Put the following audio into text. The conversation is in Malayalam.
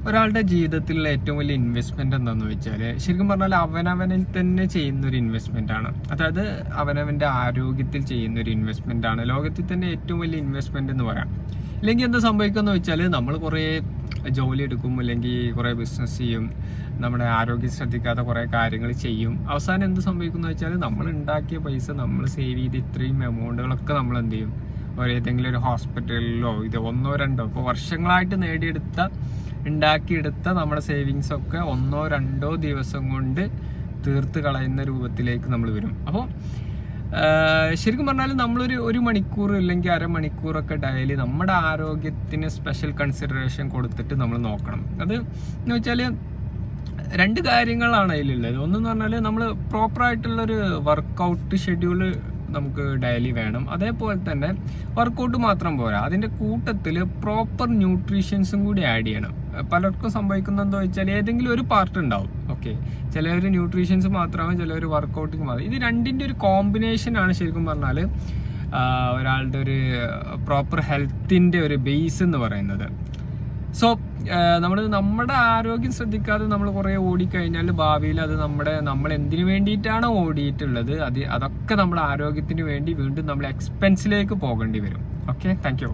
ഒരാളുടെ ജീവിതത്തിലുള്ള ഏറ്റവും വലിയ ഇൻവെസ്റ്റ്മെന്റ് എന്താണെന്ന് വെച്ചാൽ ശരിക്കും പറഞ്ഞാൽ അവനവനിൽ തന്നെ ചെയ്യുന്ന ഒരു ഇൻവെസ്റ്റ്മെന്റ് ആണ്. അതായത് അവനവന്റെ ആരോഗ്യത്തിൽ ചെയ്യുന്ന ഒരു ഇൻവെസ്റ്റ്മെന്റ് ആണ് ലോകത്തിൽ തന്നെ ഏറ്റവും വലിയ ഇൻവെസ്റ്റ്മെന്റ് എന്ന് പറയാം. ഇല്ലെങ്കിൽ എന്താ സംഭവിക്കുക വെച്ചാൽ നമ്മൾ കുറേ ജോലി എടുക്കും, അല്ലെങ്കിൽ കുറേ ബിസിനസ് ചെയ്യും, നമ്മുടെ ആരോഗ്യം ശ്രദ്ധിക്കാത്ത കുറേ കാര്യങ്ങൾ ചെയ്യും. അവസാനം എന്ത് സംഭവിക്കുന്നു വെച്ചാൽ നമ്മൾ ഉണ്ടാക്കിയ പൈസ, നമ്മൾ സേവ് ചെയ്ത് ഇത്രയും എമൗണ്ടുകളൊക്കെ നമ്മൾ എന്ത് ചെയ്യും, ഏതെങ്കിലും ഒരു ഹോസ്പിറ്റലിലോ ഇത് 1-2 ഇപ്പോൾ വർഷങ്ങളായിട്ട് ഉണ്ടാക്കിയെടുത്ത നമ്മുടെ സേവിങ്സ് ഒക്കെ 1-2 ദിവസം കൊണ്ട് തീർത്ത് കളയുന്ന രൂപത്തിലേക്ക് നമ്മൾ വരും. അപ്പോൾ ശരിക്കും പറഞ്ഞാൽ ഒരു മണിക്കൂർ അല്ലെങ്കിൽ അരമണിക്കൂറൊക്കെ ഡെയിലി നമ്മുടെ ആരോഗ്യത്തിന് സ്പെഷ്യൽ കൺസിഡറേഷൻ കൊടുത്തിട്ട് നമ്മൾ നോക്കണം. അത് എന്ന് വെച്ചാൽ 2 കാര്യങ്ങളാണ് അതിലുള്ളത്. ഒന്നെന്ന് പറഞ്ഞാൽ നമ്മൾ പ്രോപ്പറായിട്ടുള്ളൊരു വർക്കൗട്ട് ഷെഡ്യൂള് നമുക്ക് ഡെയിലി വേണം. അതേപോലെ തന്നെ വർക്കൗട്ട് മാത്രം പോരാ, അതിൻ്റെ കൂട്ടത്തിൽ പ്രോപ്പർ ന്യൂട്രീഷൻസും കൂടി ആഡ് ചെയ്യണം. പലർക്കും സംഭവിക്കുന്നത് എന്താ വെച്ചാൽ ഏതെങ്കിലും ഒരു പാർട്ട് ഉണ്ടാവും. ഓക്കെ, ചിലവർ ന്യൂട്രീഷൻസ് മാത്രമാവും, ചിലവർ വർക്കൗട്ടിങ് മാത്രം. ഇത് രണ്ടിൻ്റെ ഒരു കോമ്പിനേഷൻ ആണ് ശരിക്കും പറഞ്ഞാൽ ഒരാളുടെ ഒരു പ്രോപ്പർ ഹെൽത്തിൻ്റെ ഒരു ബേസ് എന്ന് പറയുന്നത്. സോ നമ്മുടെ ആരോഗ്യം ശ്രദ്ധിക്കാതെ നമ്മൾ കുറേ ഓടിക്കഴിഞ്ഞാൽ ഭാവിയിൽ അത് നമ്മൾ എന്തിനു വേണ്ടിയിട്ടാണോ ഓടിയിട്ടുള്ളത് അതൊക്കെ നമ്മുടെ ആരോഗ്യത്തിന് വേണ്ടി വീണ്ടും നമ്മൾ എക്സ്പെൻസിലേക്ക് പോകേണ്ടി വരും. Okay, thank you.